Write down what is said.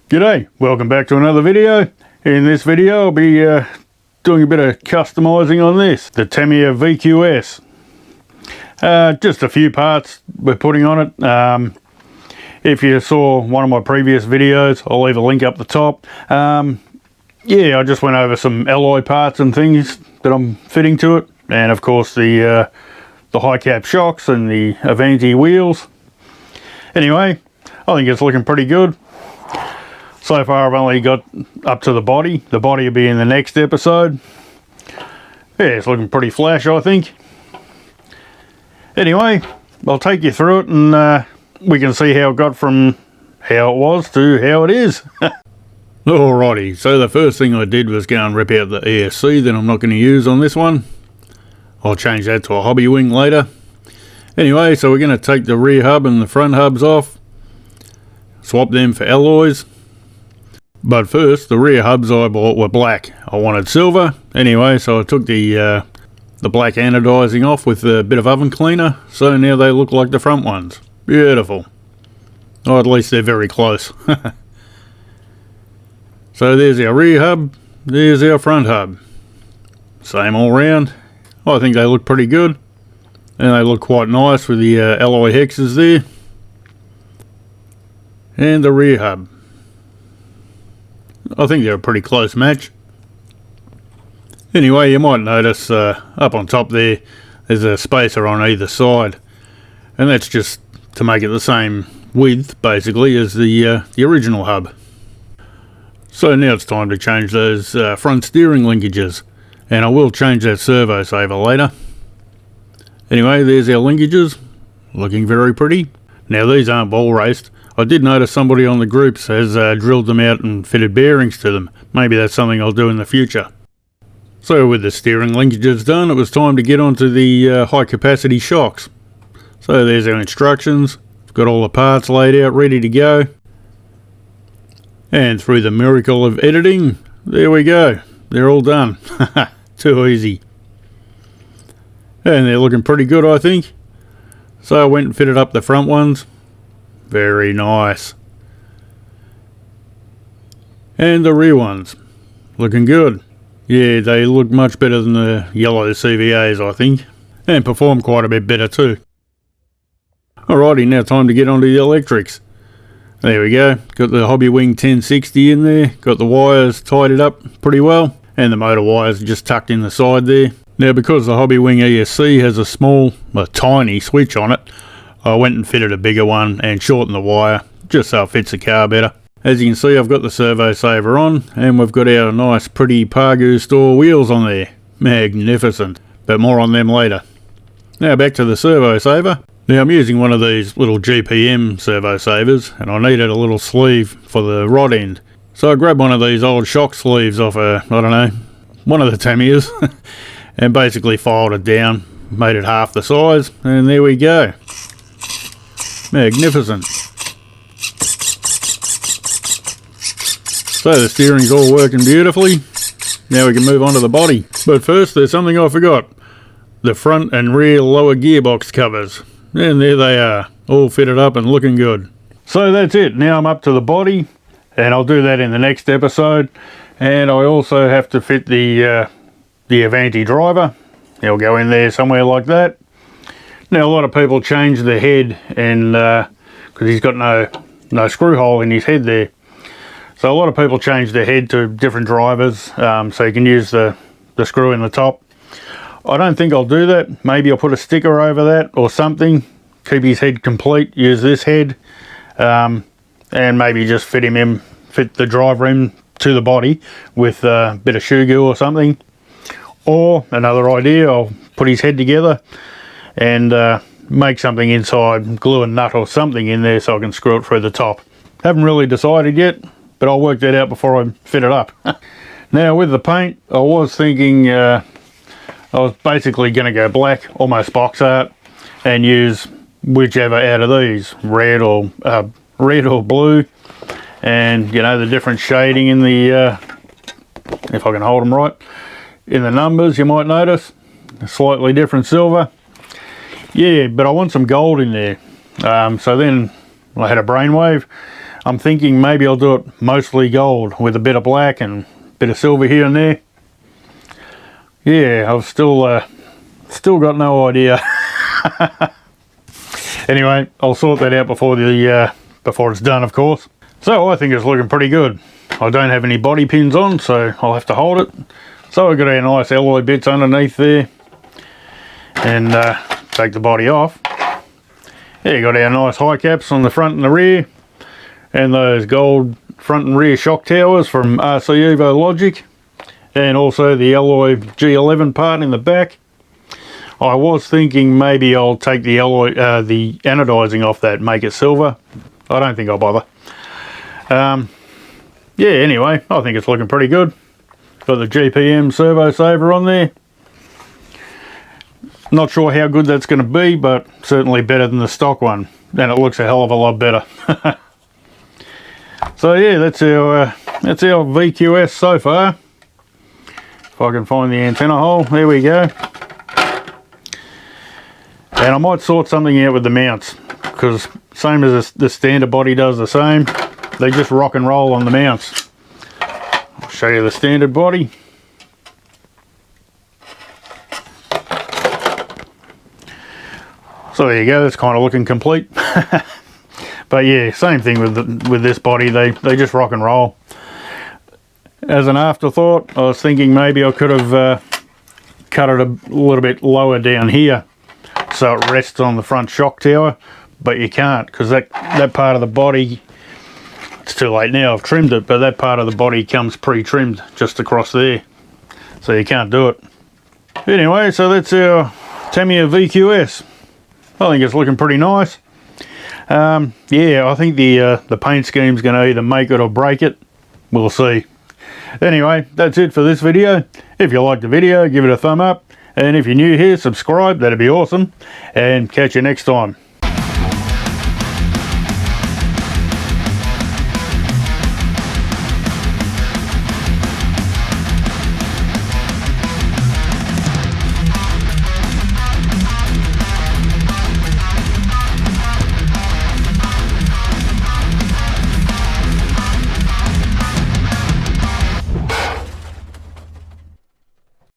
G'day, welcome back to another video. In this video I'll be doing a bit of customizing on this, the Tamiya VQS. Just a few parts we're putting on it. If you saw one of my previous videos, I'll leave a link up the top. Yeah, I just went over some alloy parts and things that I'm fitting to it, and of course the high cap shocks and the Avante wheels. Anyway, I think it's looking pretty good. So far I've only got up to the body. The body will be in the next episode. Yeah, it's looking pretty flash, I think. Anyway, I'll take you through it and we can see how it got from how it was to how it is. Alrighty, so the first thing I did was go and rip out the ESC that I'm not going to use on this one. I'll change that to a hobby wing later. Anyway, so we're going to take the rear hub and the front hubs off. Swap them for alloys. But first, the rear hubs I bought were black. I wanted silver. Anyway, so I took the black anodizing off with a bit of oven cleaner. So now they look like the front ones. Beautiful. Or at least they're very close. So there's our rear hub. There's our front hub. Same all round. I think they look pretty good. And they look quite nice with the alloy hexes there. And the rear hub. I think they're a pretty close match. Anyway, you might notice up on top there's a spacer on either side, and that's just to make it the same width basically as the original hub. So now it's time to change those front steering linkages, and I will change that servo saver later. Anyway, there's our linkages, looking very pretty. Now these aren't ball raced. I did notice somebody on the groups has drilled them out and fitted bearings to them. Maybe that's something I'll do in the future. So with the steering linkages done, it was time to get onto the high capacity shocks. So there's our instructions. Got all the parts laid out ready to go. And through the miracle of editing, there we go. They're all done. Too easy. And they're looking pretty good, I think. So I went and fitted up the front ones. Very nice. And the rear ones, looking good. Yeah, they look much better than the yellow CVAs, I think, and perform quite a bit better too. Alrighty, now time to get onto the electrics. There we go, got the Hobby Wing 1060 in there, got the wires tied up pretty well, and the motor wires just tucked in the side there. Now because the Hobby Wing ESC has a tiny switch on it, I went and fitted a bigger one and shortened the wire just so it fits the car better. As you can see, I've got the Servo Saver on, and we've got our nice pretty Pargustore wheels on there. Magnificent, but more on them later. Now back to the Servo Saver. Now I'm using one of these little GPM Servo Savers, and I needed a little sleeve for the rod end. So I grabbed one of these old shock sleeves off one of the Tamiyas, and basically filed it down, made it half the size, and there we go. Magnificent. So the steering's all working beautifully. Now we can move on to the body. But first there's something I forgot. The front and rear lower gearbox covers. And there they are, all fitted up and looking good. So that's it. Now I'm up to the body, and I'll do that in the next episode. And I also have to fit the Avante driver. It'll go in there somewhere like that. Now a lot of people change the head, and because he's got no screw hole in his head there, so a lot of people change their head to different drivers, so you can use the screw in the top. I don't think I'll do that. Maybe I'll put a sticker over that or something, keep his head complete, use this head, and maybe just fit the driver in to the body with a bit of shoe glue or something. Or another idea, I'll put his head together and make something inside, glue a nut or something in there so I can screw it through the top. Haven't really decided yet, but I'll work that out before I fit it up. Now with the paint, I was thinking I was basically going to go black, almost box art, and use whichever out of these, red or blue, and you know, the different shading in the if I can hold them right, in the numbers you might notice a slightly different silver. Yeah, but I want some gold in there. So then I had a brainwave. I'm thinking maybe I'll do it mostly gold with a bit of black and a bit of silver here and there. Yeah, I've still got no idea. Anyway, I'll sort that out before it's done, of course. So I think it's looking pretty good. I don't have any body pins on, so I'll have to hold it. So I've got our nice alloy bits underneath there, and take the body off. Yeah, you got our nice high caps on the front and the rear, and those gold front and rear shock towers from rcEvoLogic, and also the alloy G11 part in the back. I was thinking maybe I'll take the alloy, the anodizing off that, make it silver. I don't think I'll bother. Yeah, anyway, I think it's looking pretty good. Got the GPM Servo Saver on there. Not sure how good that's going to be, but certainly better than the stock one. And it looks a hell of a lot better. So yeah, that's our VQS so far. If I can find the antenna hole, there we go. And I might sort something out with the mounts, because same as the standard body does the same. They just rock and roll on the mounts. I'll show you the standard body. So there you go, that's kind of looking complete. But yeah, same thing with this body, they just rock and roll. As an afterthought, I was thinking maybe I could have cut it a little bit lower down here, so it rests on the front shock tower, but you can't, because that part of the body, it's too late now, I've trimmed it, but that part of the body comes pre-trimmed just across there, so you can't do it. Anyway, so that's our Tamiya VQS. I think it's looking pretty nice. Yeah, I think the paint scheme's going to either make it or break it. We'll see. Anyway, that's it for this video. If you liked the video, give it a thumb up. And if you're new here, subscribe. That'd be awesome. And catch you next time.